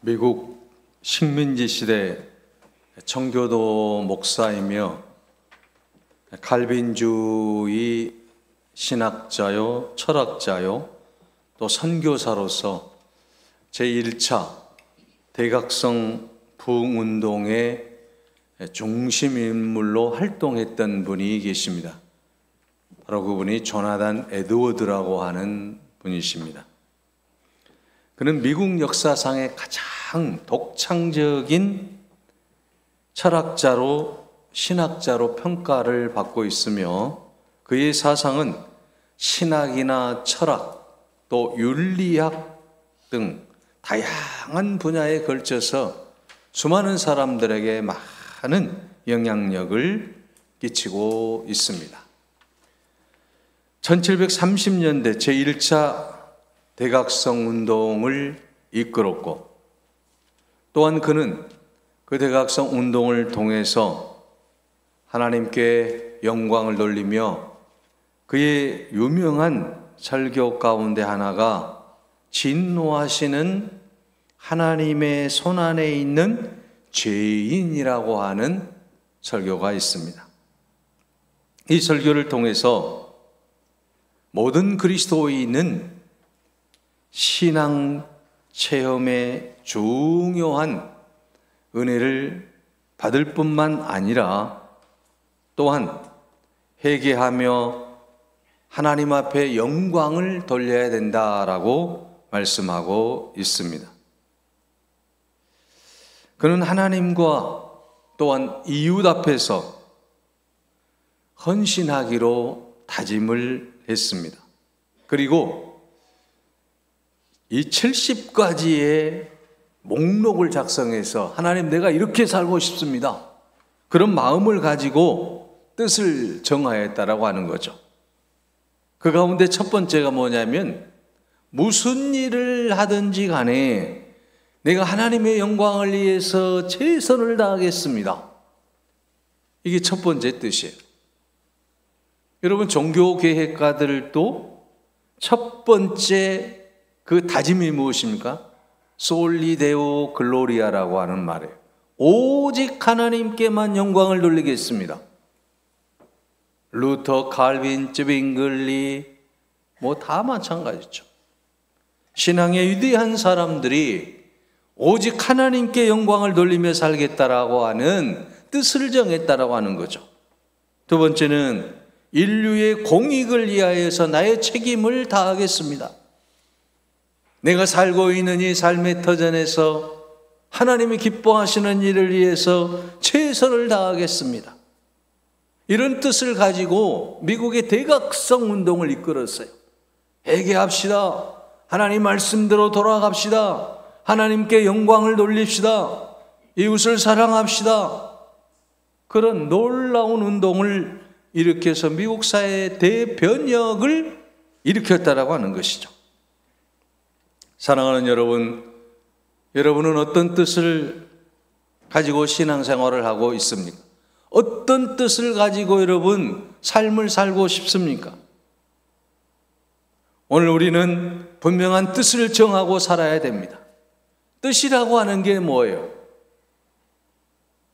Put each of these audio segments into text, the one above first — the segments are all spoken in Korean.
미국 식민지 시대 청교도 목사이며 칼빈주의 신학자요, 철학자요, 또 선교사로서 제1차 대각성 부흥운동의 중심 인물로 활동했던 분이 계십니다. 바로 그분이 조나단 에드워드라고 하는 분이십니다. 그는 미국 역사상의 가장 독창적인 철학자로, 신학자로 평가를 받고 있으며 그의 사상은 신학이나 철학, 또 윤리학 등 다양한 분야에 걸쳐서 수많은 사람들에게 많은 영향력을 끼치고 있습니다. 1730년대 제1차 대각성 운동을 이끌었고, 또한 그는 그 대각성 운동을 통해서 하나님께 영광을 돌리며 그의 유명한 설교 가운데 하나가 진노하시는 하나님의 손안에 있는 죄인이라고 하는 설교가 있습니다. 이 설교를 통해서 모든 그리스도인은 신앙 체험의 중요한 은혜를 받을 뿐만 아니라 또한 회개하며 하나님 앞에 영광을 돌려야 된다라고 말씀하고 있습니다. 그는 하나님과 또한 이웃 앞에서 헌신하기로 다짐을 했습니다. 그리고 이 70가지의 목록을 작성해서 하나님, 내가 이렇게 살고 싶습니다, 그런 마음을 가지고 뜻을 정하였다라고 하는 거죠. 그 가운데 첫 번째가 뭐냐면, 무슨 일을 하든지 간에 내가 하나님의 영광을 위해서 최선을 다하겠습니다. 이게 첫 번째 뜻이에요. 여러분, 종교계획가들도 첫 번째 그 다짐이 무엇입니까? 솔리 데오 글로리아라고 하는 말이에요. 오직 하나님께만 영광을 돌리겠습니다. 루터, 칼빈, 쯔빙글리 뭐 다 마찬가지죠. 신앙의 위대한 사람들이 오직 하나님께 영광을 돌리며 살겠다라고 하는 뜻을 정했다라고 하는 거죠. 두 번째는 인류의 공익을 위하여서 나의 책임을 다하겠습니다. 내가 살고 있는 이 삶의 터전에서 하나님이 기뻐하시는 일을 위해서 최선을 다하겠습니다. 이런 뜻을 가지고 미국의 대각성 운동을 이끌었어요. 회개합시다. 하나님 말씀대로 돌아갑시다. 하나님께 영광을 돌립시다. 이웃을 사랑합시다. 그런 놀라운 운동을 일으켜서 미국 사회의 대변혁을 일으켰다라고 하는 것이죠. 사랑하는 여러분, 여러분은 어떤 뜻을 가지고 신앙생활을 하고 있습니까? 어떤 뜻을 가지고 여러분 삶을 살고 싶습니까? 오늘 우리는 분명한 뜻을 정하고 살아야 됩니다. 뜻이라고 하는 게 뭐예요?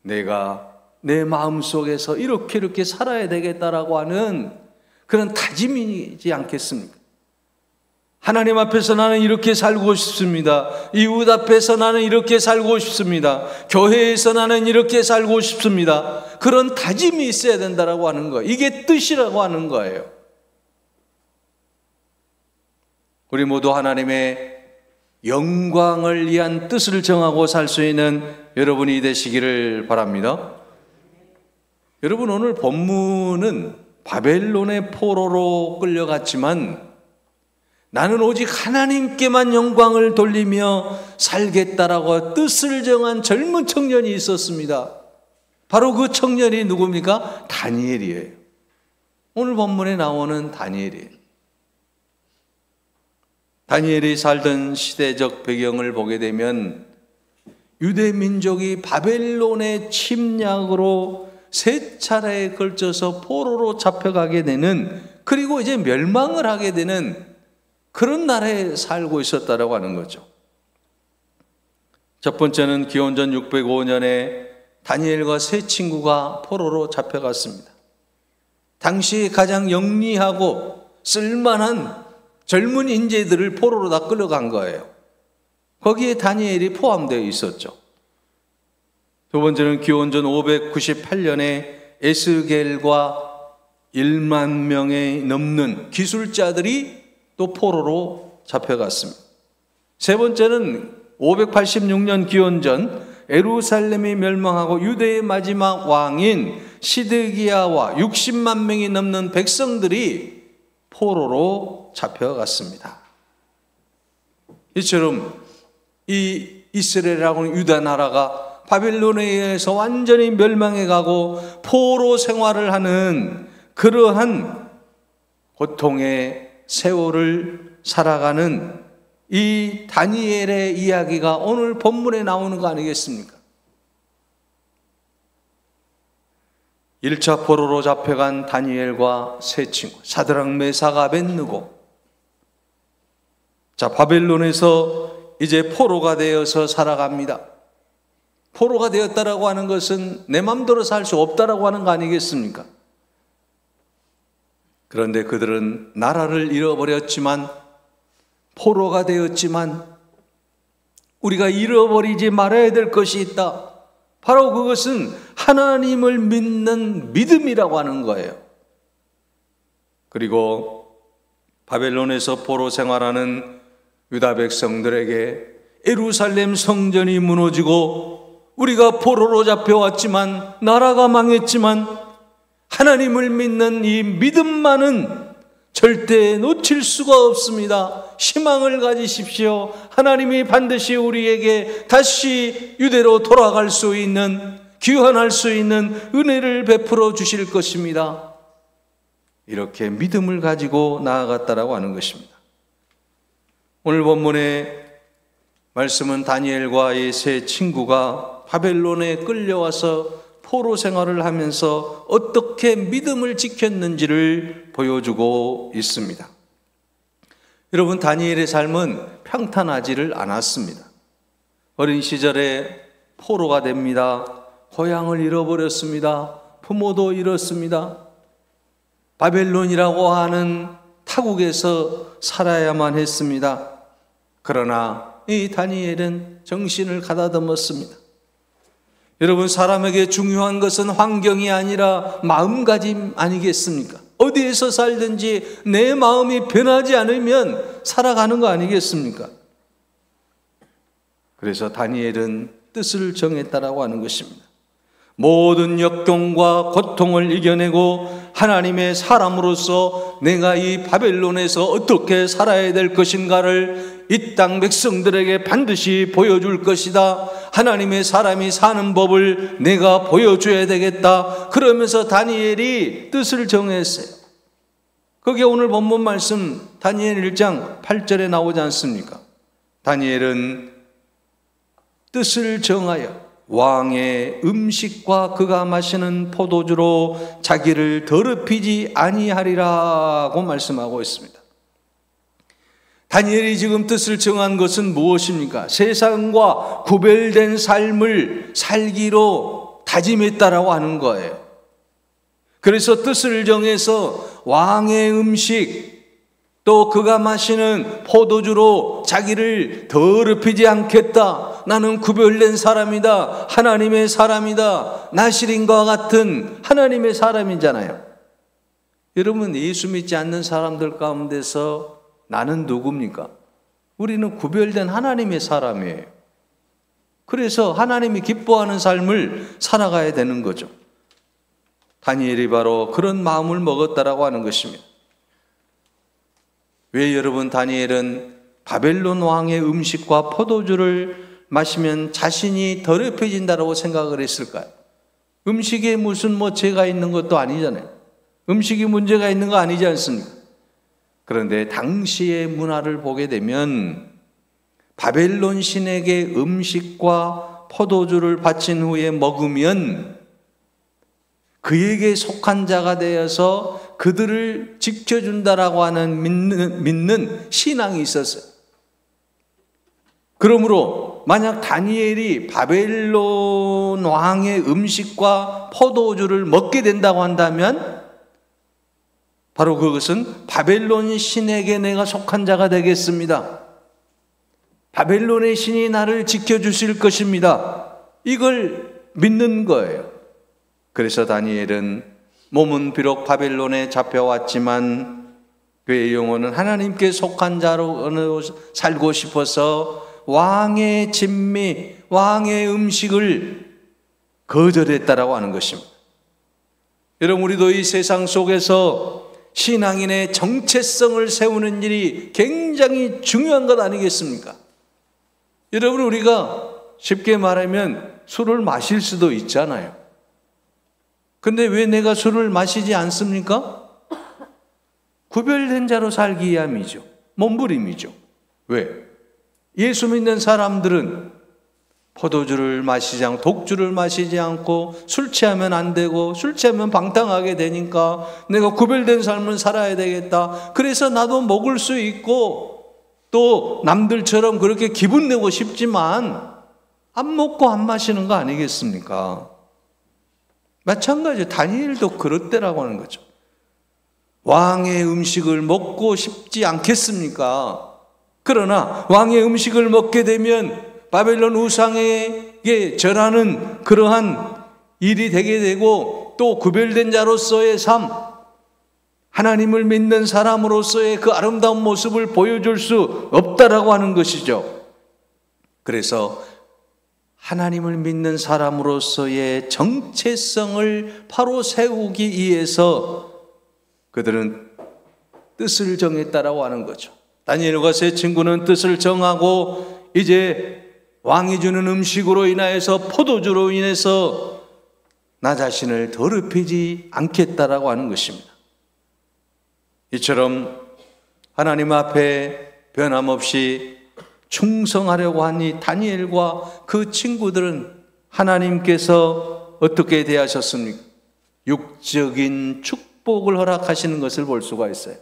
내가 내 마음속에서 이렇게 살아야 되겠다라고 하는 그런 다짐이지 않겠습니까? 하나님 앞에서 나는 이렇게 살고 싶습니다. 이웃 앞에서 나는 이렇게 살고 싶습니다. 교회에서 나는 이렇게 살고 싶습니다. 그런 다짐이 있어야 된다라고 하는 거예요. 이게 뜻이라고 하는 거예요. 우리 모두 하나님의 영광을 위한 뜻을 정하고 살 수 있는 여러분이 되시기를 바랍니다. 여러분, 오늘 본문은 바벨론의 포로로 끌려갔지만 나는 오직 하나님께만 영광을 돌리며 살겠다라고 뜻을 정한 젊은 청년이 있었습니다. 바로 그 청년이 누굽니까? 다니엘이에요. 오늘 본문에 나오는 다니엘이에요. 다니엘이 살던 시대적 배경을 보게 되면 유대 민족이 바벨론의 침략으로 3차례에 걸쳐서 포로로 잡혀가게 되는, 그리고 이제 멸망을 하게 되는 그런 나라에 살고 있었다라고 하는 거죠. 첫 번째는 기원전 605년에 다니엘과 세 친구가 포로로 잡혀갔습니다. 당시 가장 영리하고 쓸만한 젊은 인재들을 포로로 다 끌어간 거예요. 거기에 다니엘이 포함되어 있었죠. 두 번째는 기원전 598년에 에스겔과 1만 명에 넘는 기술자들이 또 포로로 잡혀갔습니다. 세 번째는 586년 기원전 예루살렘이 멸망하고 유대의 마지막 왕인 시드기야와 60만 명이 넘는 백성들이 포로로 잡혀갔습니다. 이처럼 이 이스라엘이라고 하는 유다 나라가 바벨론에 의해서 완전히 멸망해 가고 포로 생활을 하는 그러한 고통의 세월을 살아가는 이 다니엘의 이야기가 오늘 본문에 나오는 거 아니겠습니까? 1차 포로로 잡혀간 다니엘과 세 친구 사드락 메삭 아벳느고, 자, 바벨론에서 이제 포로가 되어서 살아갑니다. 포로가 되었다라고 하는 것은 내 맘대로 살 수 없다라고 하는 거 아니겠습니까? 그런데 그들은 나라를 잃어버렸지만, 포로가 되었지만 우리가 잃어버리지 말아야 될 것이 있다. 바로 그것은 하나님을 믿는 믿음이라고 하는 거예요. 그리고 바벨론에서 포로 생활하는 유다 백성들에게 예루살렘 성전이 무너지고 우리가 포로로 잡혀왔지만, 나라가 망했지만 하나님을 믿는 이 믿음만은 절대 놓칠 수가 없습니다. 희망을 가지십시오. 하나님이 반드시 우리에게 다시 유대로 돌아갈 수 있는, 귀환할 수 있는 은혜를 베풀어 주실 것입니다. 이렇게 믿음을 가지고 나아갔다라고 하는 것입니다. 오늘 본문의 말씀은 다니엘과 이 세 친구가 바벨론에 끌려와서 포로 생활을 하면서 어떻게 믿음을 지켰는지를 보여주고 있습니다. 여러분, 다니엘의 삶은 평탄하지를 않았습니다. 어린 시절에 포로가 됩니다. 고향을 잃어버렸습니다. 부모도 잃었습니다. 바벨론이라고 하는 타국에서 살아야만 했습니다. 그러나 이 다니엘은 정신을 가다듬었습니다. 여러분, 사람에게 중요한 것은 환경이 아니라 마음가짐 아니겠습니까? 어디에서 살든지 내 마음이 변하지 않으면 살아가는 거 아니겠습니까? 그래서 다니엘은 뜻을 정했다라고 하는 것입니다. 모든 역경과 고통을 이겨내고 하나님의 사람으로서 내가 이 바벨론에서 어떻게 살아야 될 것인가를 이 땅 백성들에게 반드시 보여줄 것이다. 하나님의 사람이 사는 법을 내가 보여줘야 되겠다. 그러면서 다니엘이 뜻을 정했어요. 그게 오늘 본문 말씀 다니엘 1장 8절에 나오지 않습니까? 다니엘은 뜻을 정하여 왕의 음식과 그가 마시는 포도주로 자기를 더럽히지 아니하리라고 말씀하고 있습니다. 다니엘이 지금 뜻을 정한 것은 무엇입니까? 세상과 구별된 삶을 살기로 다짐했다라고 하는 거예요. 그래서 뜻을 정해서 왕의 음식, 또 그가 마시는 포도주로 자기를 더럽히지 않겠다. 나는 구별된 사람이다. 하나님의 사람이다. 나실인과 같은 하나님의 사람이잖아요. 여러분, 예수 믿지 않는 사람들 가운데서 나는 누굽니까? 우리는 구별된 하나님의 사람이에요. 그래서 하나님이 기뻐하는 삶을 살아가야 되는 거죠. 다니엘이 바로 그런 마음을 먹었다라고 하는 것입니다. 왜 여러분, 다니엘은 바벨론 왕의 음식과 포도주를 마시면 자신이 더럽혀진다라고 생각을 했을까요? 음식에 무슨 죄가 있는 것도 아니잖아요. 음식이 문제가 있는 거 아니지 않습니까? 그런데 당시의 문화를 보게 되면 바벨론 신에게 음식과 포도주를 바친 후에 먹으면 그에게 속한 자가 되어서 그들을 지켜준다라고 하는 믿는 신앙이 있었어요. 그러므로 만약 다니엘이 바벨론 왕의 음식과 포도주를 먹게 된다고 한다면 바로 그것은 바벨론 신에게 내가 속한 자가 되겠습니다. 바벨론의 신이 나를 지켜주실 것입니다. 이걸 믿는 거예요. 그래서 다니엘은 몸은 비록 바벨론에 잡혀왔지만 그의 영혼은 하나님께 속한 자로 살고 싶어서 왕의 진미, 왕의 음식을 거절했다라고 하는 것입니다. 여러분, 우리도 이 세상 속에서 신앙인의 정체성을 세우는 일이 굉장히 중요한 것 아니겠습니까? 여러분, 우리가 쉽게 말하면 술을 마실 수도 있잖아요. 근데 왜 내가 술을 마시지 않습니까? 구별된 자로 살기 위함이죠. 몸부림이죠. 왜? 예수 믿는 사람들은 포도주를 마시지 않고 독주를 마시지 않고 술 취하면 안 되고 술 취하면 방탕하게 되니까 내가 구별된 삶을 살아야 되겠다. 그래서 나도 먹을 수 있고 또 남들처럼 그렇게 기분 내고 싶지만 안 먹고 안 마시는 거 아니겠습니까? 마찬가지로 다니엘도 그렇대라고 하는 거죠. 왕의 음식을 먹고 싶지 않겠습니까? 그러나 왕의 음식을 먹게 되면 바벨론 우상에게 절하는 그러한 일이 되게 되고 또 구별된 자로서의 삶, 하나님을 믿는 사람으로서의 그 아름다운 모습을 보여줄 수 없다라고 하는 것이죠. 그래서 하나님을 믿는 사람으로서의 정체성을 바로 세우기 위해서 그들은 뜻을 정했다라고 하는 거죠. 다니엘과 세 친구는 뜻을 정하고 이제 왕이 주는 음식으로 인하여서 포도주로 인해서 나 자신을 더럽히지 않겠다라고 하는 것입니다. 이처럼 하나님 앞에 변함없이 충성하려고 하니 다니엘과 그 친구들은 하나님께서 어떻게 대하셨습니까? 육적인 축복을 허락하시는 것을 볼 수가 있어요.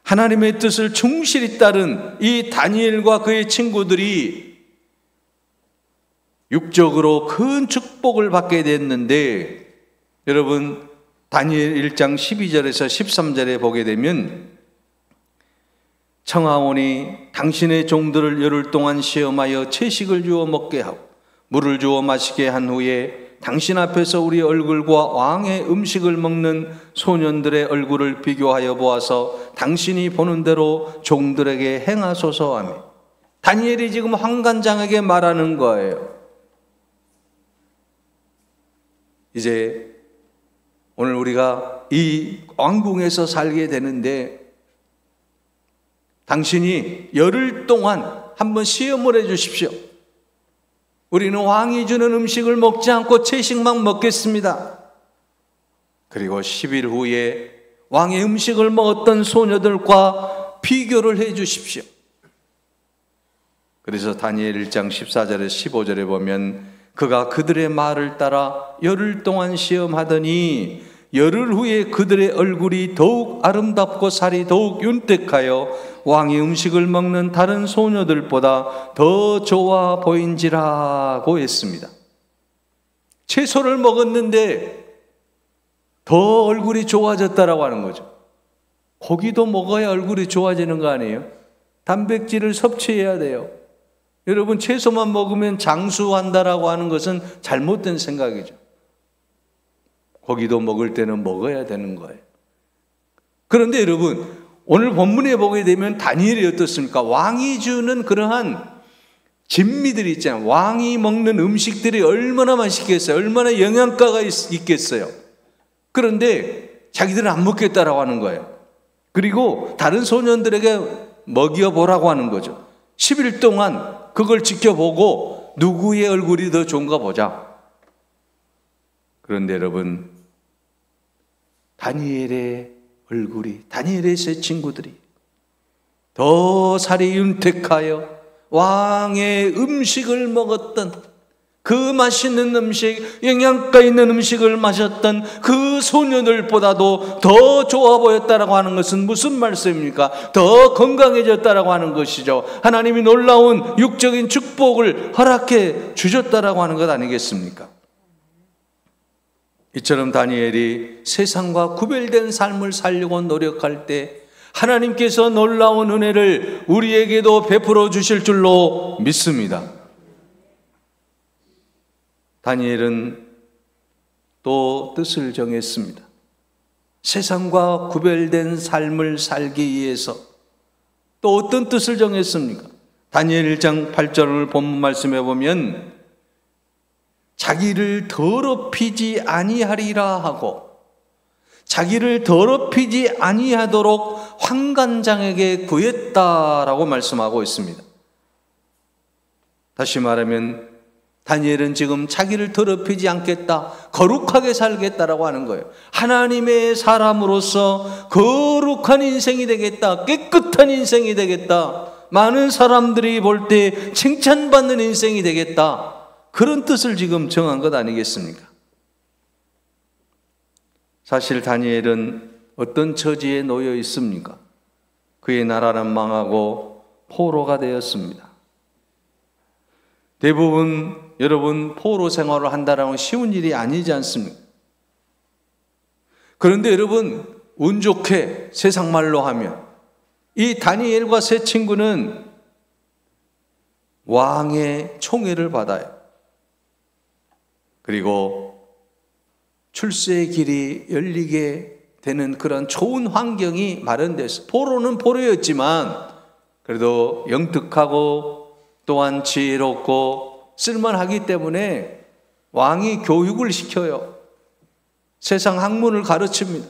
하나님의 뜻을 충실히 따른 이 다니엘과 그의 친구들이 육적으로 큰 축복을 받게 됐는데, 여러분 다니엘 1장 12절에서 13절에 보게 되면 청하오니 당신의 종들을 열흘 동안 시험하여 채식을 주어 먹게 하고 물을 주어 마시게 한 후에 당신 앞에서 우리 얼굴과 왕의 음식을 먹는 소년들의 얼굴을 비교하여 보아서 당신이 보는 대로 종들에게 행하소서 하며, 다니엘이 지금 환관장에게 말하는 거예요. 이제 오늘 우리가 이 왕궁에서 살게 되는데 당신이 열흘 동안 한번 시험을 해 주십시오. 우리는 왕이 주는 음식을 먹지 않고 채식만 먹겠습니다. 그리고 10일 후에 왕의 음식을 먹었던 소녀들과 비교를 해 주십시오. 그래서 다니엘 1장 14절에 15절에 보면 그가 그들의 말을 따라 열흘 동안 시험하더니 열흘 후에 그들의 얼굴이 더욱 아름답고 살이 더욱 윤택하여 왕의 음식을 먹는 다른 소녀들보다 더 좋아 보인지라고 했습니다. 채소를 먹었는데 더 얼굴이 좋아졌다라고 하는 거죠. 고기도 먹어야 얼굴이 좋아지는 거 아니에요? 단백질을 섭취해야 돼요. 여러분, 채소만 먹으면 장수한다라고 하는 것은 잘못된 생각이죠. 고기도 먹을 때는 먹어야 되는 거예요. 그런데 여러분, 오늘 본문에 보게 되면 다니엘이 어떻습니까? 왕이 주는 그러한 진미들이 있잖아요. 왕이 먹는 음식들이 얼마나 맛있겠어요? 얼마나 영양가가 있겠어요? 그런데 자기들은 안 먹겠다라고 하는 거예요. 그리고 다른 소년들에게 먹여보라고 하는 거죠. 10일 동안 그걸 지켜보고 누구의 얼굴이 더 좋은가 보자. 그런데 여러분, 다니엘의 얼굴이, 다니엘의 세 친구들이 더 살이 윤택하여 왕의 음식을 먹었던 그 맛있는 음식, 영양가 있는 음식을 마셨던 그 소녀들보다도 더 좋아 보였다라고 하는 것은 무슨 말씀입니까? 더 건강해졌다라고 하는 것이죠. 하나님이 놀라운 육적인 축복을 허락해 주셨다라고 하는 것 아니겠습니까? 이처럼 다니엘이 세상과 구별된 삶을 살려고 노력할 때 하나님께서 놀라운 은혜를 우리에게도 베풀어 주실 줄로 믿습니다. 다니엘은 또 뜻을 정했습니다. 세상과 구별된 삶을 살기 위해서 또 어떤 뜻을 정했습니까? 다니엘 1장 8절을 본문 말씀해 보면 자기를 더럽히지 아니하리라 하고 자기를 더럽히지 아니하도록 환관장에게 구했다라고 말씀하고 있습니다. 다시 말하면 다니엘은 지금 자기를 더럽히지 않겠다, 거룩하게 살겠다라고 하는 거예요. 하나님의 사람으로서 거룩한 인생이 되겠다, 깨끗한 인생이 되겠다, 많은 사람들이 볼 때 칭찬받는 인생이 되겠다, 그런 뜻을 지금 정한 것 아니겠습니까? 사실 다니엘은 어떤 처지에 놓여 있습니까? 그의 나라는 망하고 포로가 되었습니다. 대부분 여러분 포로 생활을 한다는 건 쉬운 일이 아니지 않습니까? 그런데 여러분 운 좋게 세상 말로 하면 이 다니엘과 세 친구는 왕의 총애를 받아요. 그리고 출세의 길이 열리게 되는 그런 좋은 환경이 마련됐어요. 포로는 포로였지만 그래도 영특하고 또한 지혜롭고 쓸만하기 때문에 왕이 교육을 시켜요. 세상 학문을 가르칩니다.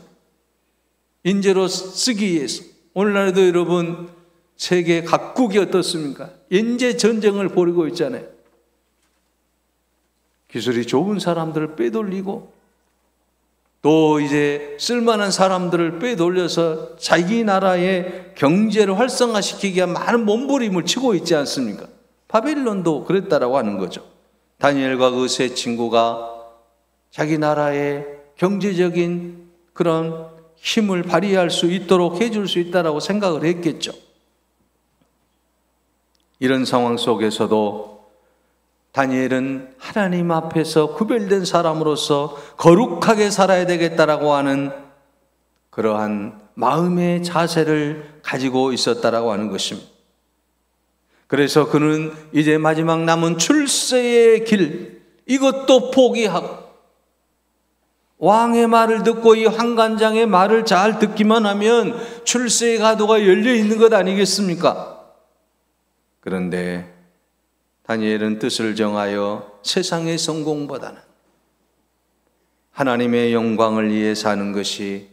인재로 쓰기 위해서. 오늘날에도 여러분 세계 각국이 어떻습니까? 인재 전쟁을 벌이고 있잖아요. 기술이 좋은 사람들을 빼돌리고 또 이제 쓸만한 사람들을 빼돌려서 자기 나라의 경제를 활성화시키기 위한 많은 몸부림을 치고 있지 않습니까? 바벨론도 그랬다라고 하는 거죠. 다니엘과 그 세 친구가 자기 나라의 경제적인 그런 힘을 발휘할 수 있도록 해줄 수 있다라고 생각을 했겠죠. 이런 상황 속에서도 다니엘은 하나님 앞에서 구별된 사람으로서 거룩하게 살아야 되겠다라고 하는 그러한 마음의 자세를 가지고 있었다라고 하는 것입니다. 그래서 그는 이제 마지막 남은 출세의 길, 이것도 포기하고 왕의 말을 듣고 이 환관장의 말을 잘 듣기만 하면 출세의 가도가 열려 있는 것 아니겠습니까? 그런데 다니엘은 뜻을 정하여 세상의 성공보다는 하나님의 영광을 위해 사는 것이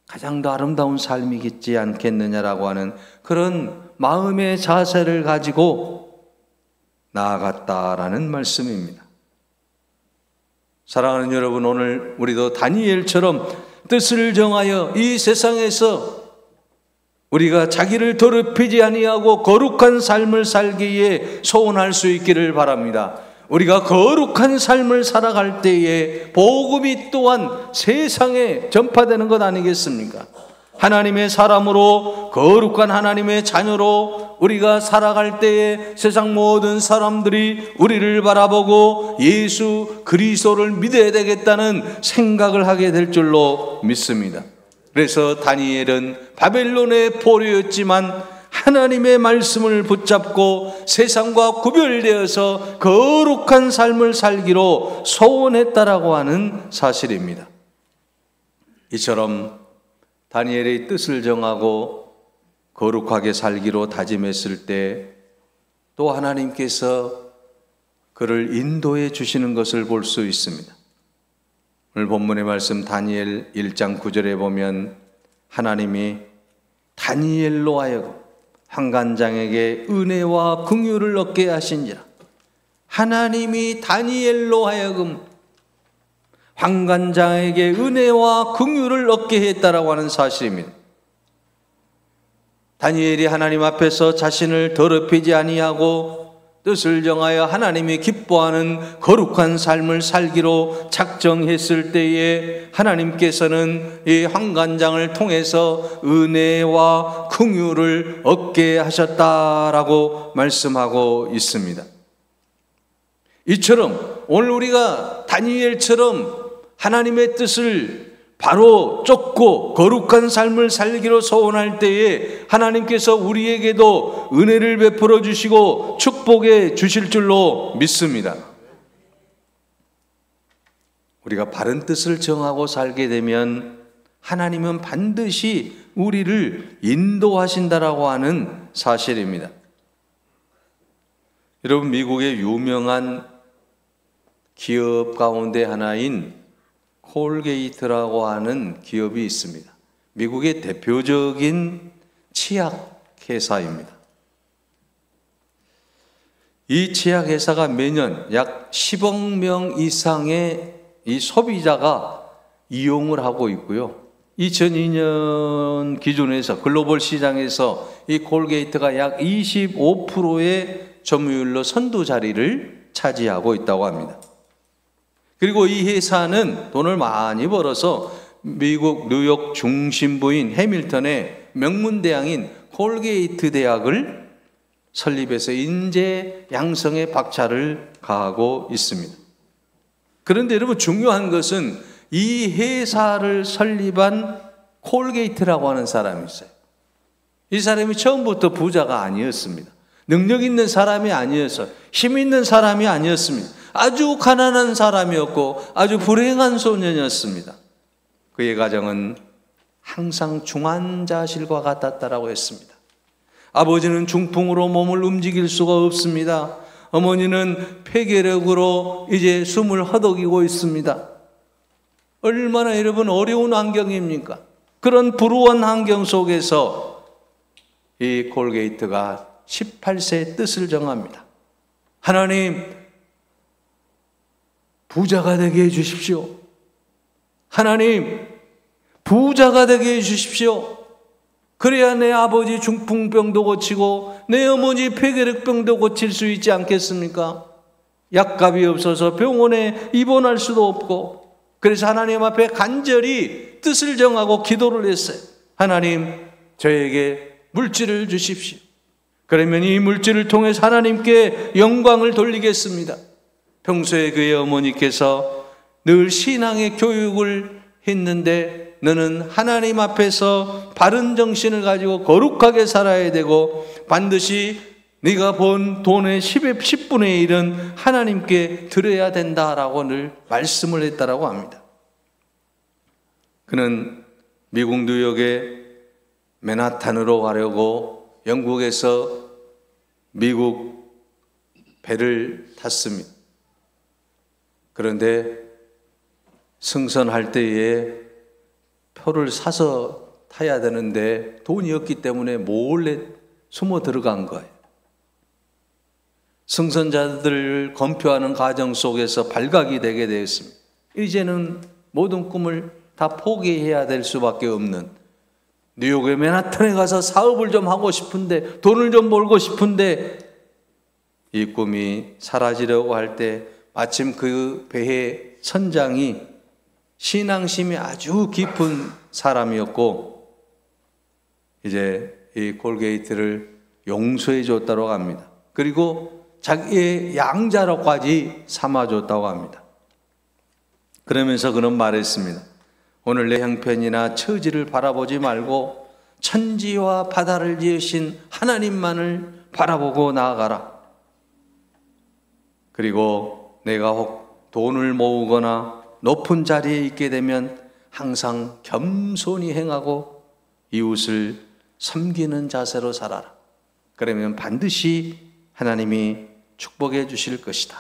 가장 더 아름다운 삶이겠지 않겠느냐라고 하는 그런 마음의 자세를 가지고 나아갔다라는 말씀입니다. 사랑하는 여러분, 오늘 우리도 다니엘처럼 뜻을 정하여 이 세상에서 우리가 자기를 더럽히지 아니하고 거룩한 삶을 살기 위해 소원할 수 있기를 바랍니다. 우리가 거룩한 삶을 살아갈 때에 복음이 또한 세상에 전파되는 것 아니겠습니까? 하나님의 사람으로 거룩한 하나님의 자녀로 우리가 살아갈 때에 세상 모든 사람들이 우리를 바라보고 예수 그리스도를 믿어야 되겠다는 생각을 하게 될 줄로 믿습니다. 그래서 다니엘은 바벨론의 포로였지만 하나님의 말씀을 붙잡고 세상과 구별되어서 거룩한 삶을 살기로 소원했다라고 하는 사실입니다. 이처럼 다니엘의 뜻을 정하고 거룩하게 살기로 다짐했을 때 또 하나님께서 그를 인도해 주시는 것을 볼 수 있습니다. 오늘 본문의 말씀 다니엘 1장 9절에 보면 하나님이 다니엘로 하여금 환관장에게 은혜와 긍휼을 얻게 하신지라. 하나님이 다니엘로 하여금 환관장에게 은혜와 긍휼을 얻게 했다라고 하는 사실입니다. 다니엘이 하나님 앞에서 자신을 더럽히지 아니하고 뜻을 정하여 하나님이 기뻐하는 거룩한 삶을 살기로 작정했을 때에 하나님께서는 이 환관장을 통해서 은혜와 긍휼을 얻게 하셨다라고 말씀하고 있습니다. 이처럼 오늘 우리가 다니엘처럼 하나님의 뜻을 바로 쫓고 거룩한 삶을 살기로 소원할 때에 하나님께서 우리에게도 은혜를 베풀어 주시고 축복해 주실 줄로 믿습니다. 우리가 바른 뜻을 정하고 살게 되면 하나님은 반드시 우리를 인도하신다라고 하는 사실입니다. 여러분, 미국의 유명한 기업 가운데 하나인 콜게이트라고 하는 기업이 있습니다. 미국의 대표적인 치약 회사입니다. 이 치약 회사가 매년 약 10억 명 이상의 이 소비자가 이용을 하고 있고요. 2002년 기준에서 글로벌 시장에서 이 콜게이트가 약 25%의 점유율로 선두 자리를 차지하고 있다고 합니다. 그리고 이 회사는 돈을 많이 벌어서 미국 뉴욕 중심부인 해밀턴의 명문대학인 콜게이트 대학을 설립해서 인재 양성에 박차를 가하고 있습니다. 그런데 여러분, 중요한 것은 이 회사를 설립한 콜게이트라고 하는 사람이 있어요. 이 사람이 처음부터 부자가 아니었습니다. 능력 있는 사람이 아니어서 힘 있는 사람이 아니었습니다. 아주 가난한 사람이었고 아주 불행한 소년이었습니다. 그의 가정은 항상 중환자실과 같았다라고 했습니다. 아버지는 중풍으로 몸을 움직일 수가 없습니다. 어머니는 폐결핵으로 이제 숨을 허덕이고 있습니다. 얼마나 여러분 어려운 환경입니까? 그런 불우한 환경 속에서 이 콜게이트가 18세의 뜻을 정합니다. 하나님, 부자가 되게 해주십시오. 하나님, 부자가 되게 해주십시오. 그래야 내 아버지 중풍병도 고치고 내 어머니 폐결핵병도 고칠 수 있지 않겠습니까? 약값이 없어서 병원에 입원할 수도 없고, 그래서 하나님 앞에 간절히 뜻을 정하고 기도를 했어요. 하나님, 저에게 물질을 주십시오. 그러면 이 물질을 통해서 하나님께 영광을 돌리겠습니다. 평소에 그의 어머니께서 늘 신앙의 교육을 했는데 너는 하나님 앞에서 바른 정신을 가지고 거룩하게 살아야 되고 반드시 네가 번 돈의 10분의 1은 하나님께 드려야 된다라고 늘 말씀을 했다라고 합니다. 그는 미국 뉴욕의 맨하탄으로 가려고 영국에서 미국 배를 탔습니다. 그런데 승선할 때에 표를 사서 타야 되는데 돈이 없기 때문에 몰래 숨어 들어간 거예요. 승선자들을 검표하는 과정 속에서 발각이 되게 되었습니다. 이제는 모든 꿈을 다 포기해야 될 수밖에 없는, 뉴욕의 맨하탄에 가서 사업을 좀 하고 싶은데, 돈을 좀 벌고 싶은데, 이 꿈이 사라지려고 할 때 마침 그 배의 선장이 신앙심이 아주 깊은 사람이었고 이제 이 콜게이트를 용서해 줬다고 합니다. 그리고 자기의 양자로까지 삼아줬다고 합니다. 그러면서 그는 말했습니다. 오늘 내 형편이나 처지를 바라보지 말고 천지와 바다를 지으신 하나님만을 바라보고 나아가라. 그리고 내가 혹 돈을 모으거나 높은 자리에 있게 되면 항상 겸손히 행하고 이웃을 섬기는 자세로 살아라. 그러면 반드시 하나님이 축복해 주실 것이다.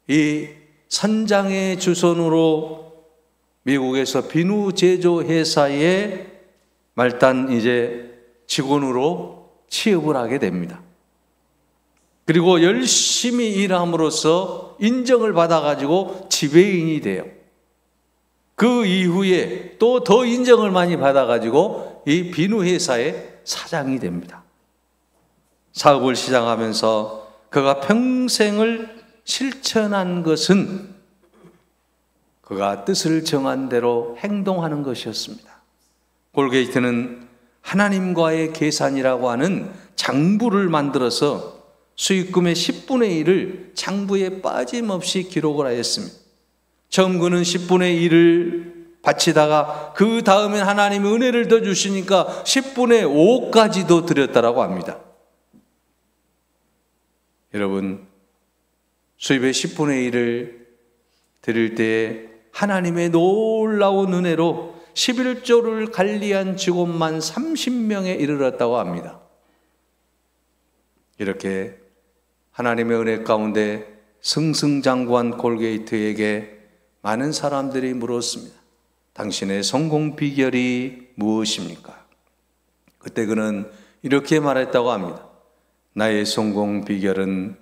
이 선장의 주선으로 미국에서 비누 제조 회사에 말단 이제 직원으로 취업을 하게 됩니다. 그리고 열심히 일함으로써 인정을 받아가지고 지배인이 돼요. 그 이후에 또 더 인정을 많이 받아가지고 이 비누 회사의 사장이 됩니다. 사업을 시작하면서 그가 평생을 실천한 것은 그가 뜻을 정한 대로 행동하는 것이었습니다. 골게이트는 하나님과의 계산이라고 하는 장부를 만들어서 수익금의 10분의 1을 장부에 빠짐없이 기록을 하였습니다. 처음 그는 10분의 1을 바치다가 그 다음엔 하나님이 은혜를 더 주시니까 10분의 5까지도 드렸다라고 합니다. 여러분, 수입의 10분의 1을 드릴 때에 하나님의 놀라운 은혜로 11조를 관리한 직원만 30명에 이르렀다고 합니다. 이렇게 하나님의 은혜 가운데 승승장구한 골게이트에게 많은 사람들이 물었습니다. 당신의 성공 비결이 무엇입니까? 그때 그는 이렇게 말했다고 합니다. 나의 성공 비결은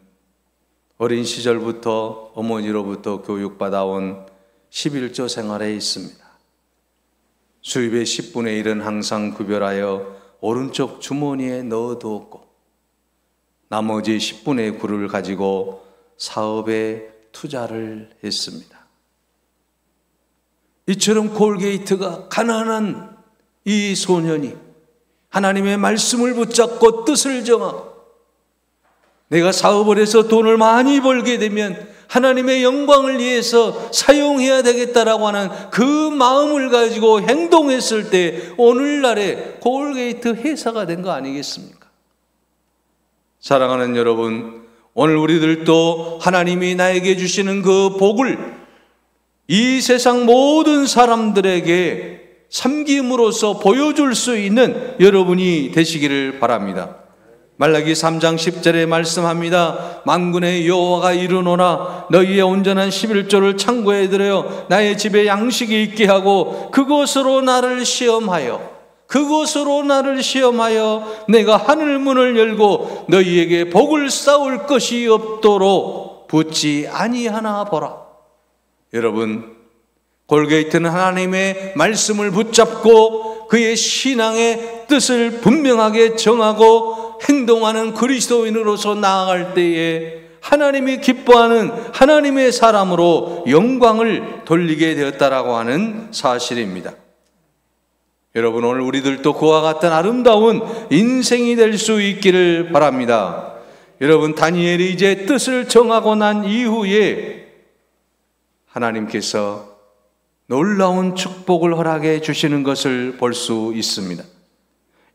어린 시절부터 어머니로부터 교육받아온 11조 생활에 있습니다. 수입의 10분의 1은 항상 구별하여 오른쪽 주머니에 넣어두었고 나머지 10분의 9를 가지고 사업에 투자를 했습니다. 이처럼 골게이트가 가난한 이 소년이 하나님의 말씀을 붙잡고 뜻을 정하고 내가 사업을 해서 돈을 많이 벌게 되면 하나님의 영광을 위해서 사용해야 되겠다라고 하는 그 마음을 가지고 행동했을 때 오늘날의 골게이트 회사가 된 거 아니겠습니까? 사랑하는 여러분, 오늘 우리들도 하나님이 나에게 주시는 그 복을 이 세상 모든 사람들에게 섬김으로써 보여줄 수 있는 여러분이 되시기를 바랍니다. 말라기 3장 10절에 말씀합니다. 만군의 여호와가 이르노라 너희의 온전한 11조를 창고에 들여 나의 집에 양식이 있게 하고 그것으로 나를 시험하여 내가 하늘 문을 열고 너희에게 복을 쌓을 것이 없도록 붙지 아니하나 보라. 여러분, 골게이트는 하나님의 말씀을 붙잡고 그의 신앙의 뜻을 분명하게 정하고 행동하는 그리스도인으로서 나아갈 때에 하나님이 기뻐하는 하나님의 사람으로 영광을 돌리게 되었다라고 하는 사실입니다. 여러분, 오늘 우리들도 그와 같은 아름다운 인생이 될 수 있기를 바랍니다. 여러분, 다니엘이 이제 뜻을 정하고 난 이후에 하나님께서 놀라운 축복을 허락해 주시는 것을 볼 수 있습니다.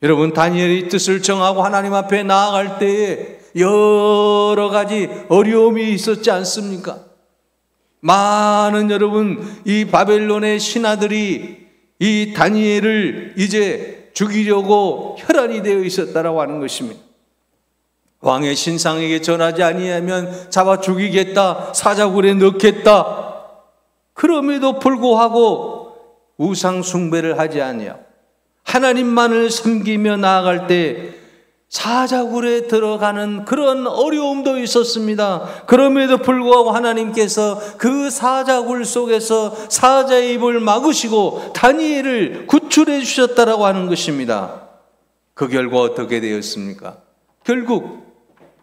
여러분, 다니엘이 뜻을 정하고 하나님 앞에 나아갈 때에 여러 가지 어려움이 있었지 않습니까? 많은 여러분, 이 바벨론의 신하들이 이 다니엘을 이제 죽이려고 혈안이 되어 있었다라고 하는 것입니다. 왕의 신상에게 전하지 아니하면 잡아 죽이겠다, 사자굴에 넣겠다. 그럼에도 불구하고 우상 숭배를 하지 아니하고 하나님만을 섬기며 나아갈 때 사자굴에 들어가는 그런 어려움도 있었습니다. 그럼에도 불구하고 하나님께서 그 사자굴 속에서 사자의 입을 막으시고 다니엘을 구출해 주셨다라고 하는 것입니다. 그 결과 어떻게 되었습니까? 결국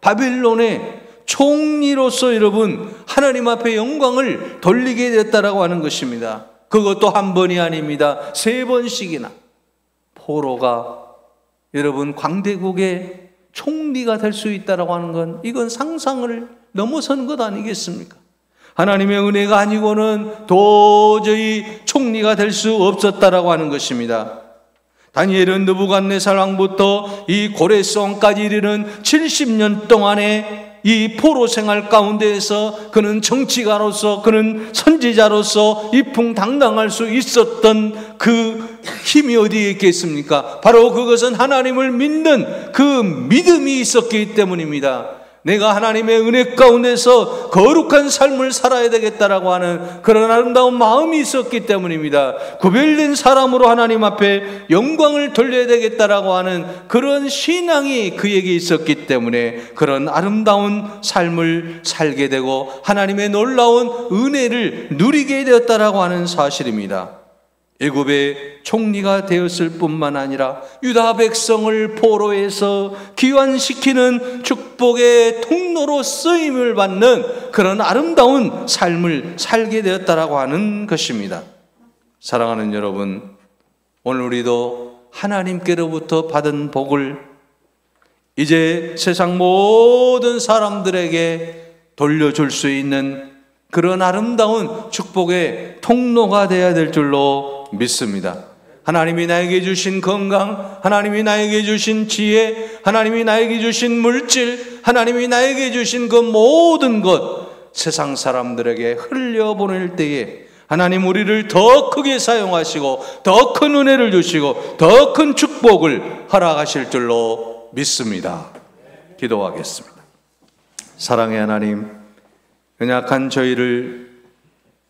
바빌론의 총리로서 여러분 하나님 앞에 영광을 돌리게 됐다라고 하는 것입니다. 그것도 한 번이 아닙니다. 3번씩이나 포로가 여러분 광대국의 총리가 될 수 있다라고 하는 건 이건 상상을 넘어선 것 아니겠습니까? 하나님의 은혜가 아니고는 도저히 총리가 될 수 없었다라고 하는 것입니다. 다니엘은 느부갓네살 왕부터 이 고레성까지 이르는 70년 동안의 이 포로 생활 가운데에서 그는 정치가로서 그는 선지자로서 이풍당당할 수 있었던 그 힘이 어디에 있겠습니까? 바로 그것은 하나님을 믿는 그 믿음이 있었기 때문입니다. 내가 하나님의 은혜 가운데서 거룩한 삶을 살아야 되겠다라고 하는 그런 아름다운 마음이 있었기 때문입니다. 구별된 사람으로 하나님 앞에 영광을 돌려야 되겠다라고 하는 그런 신앙이 그에게 있었기 때문에 그런 아름다운 삶을 살게 되고 하나님의 놀라운 은혜를 누리게 되었다라고 하는 사실입니다. 애굽의 총리가 되었을 뿐만 아니라 유다 백성을 포로에서 귀환시키는 축복의 통로로 쓰임을 받는 그런 아름다운 삶을 살게 되었다라고 하는 것입니다. 사랑하는 여러분, 오늘 우리도 하나님께로부터 받은 복을 이제 세상 모든 사람들에게 돌려줄 수 있는 그런 아름다운 축복의 통로가 되어야 될 줄로 믿습니다. 하나님이 나에게 주신 건강, 하나님이 나에게 주신 지혜, 하나님이 나에게 주신 물질, 하나님이 나에게 주신 그 모든 것 세상 사람들에게 흘려보낼 때에 하나님 우리를 더 크게 사용하시고 더 큰 은혜를 주시고 더 큰 축복을 허락하실 줄로 믿습니다. 기도하겠습니다. 사랑의 하나님, 연약한 저희를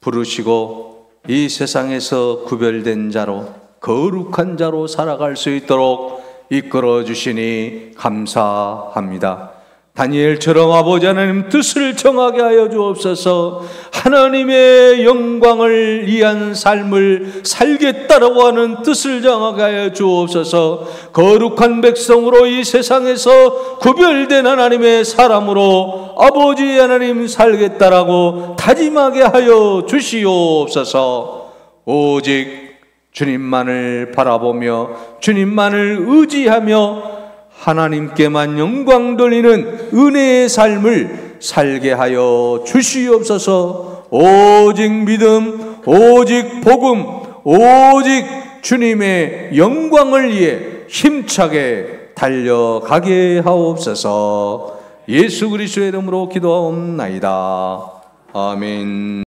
부르시고 이 세상에서 구별된 자로 거룩한 자로 살아갈 수 있도록 이끌어 주시니 감사합니다. 다니엘처럼 아버지 하나님 뜻을 정하게 하여 주옵소서. 하나님의 영광을 위한 삶을 살겠다라고 하는 뜻을 정하게 하여 주옵소서. 거룩한 백성으로 이 세상에서 구별된 하나님의 사람으로 아버지 하나님 살겠다라고 다짐하게 하여 주시옵소서. 오직 주님만을 바라보며 주님만을 의지하며 하나님께만 영광 돌리는 은혜의 삶을 살게 하여 주시옵소서. 오직 믿음, 오직 복음, 오직 주님의 영광을 위해 힘차게 달려가게 하옵소서. 예수 그리스도의 이름으로 기도하옵나이다. 아멘.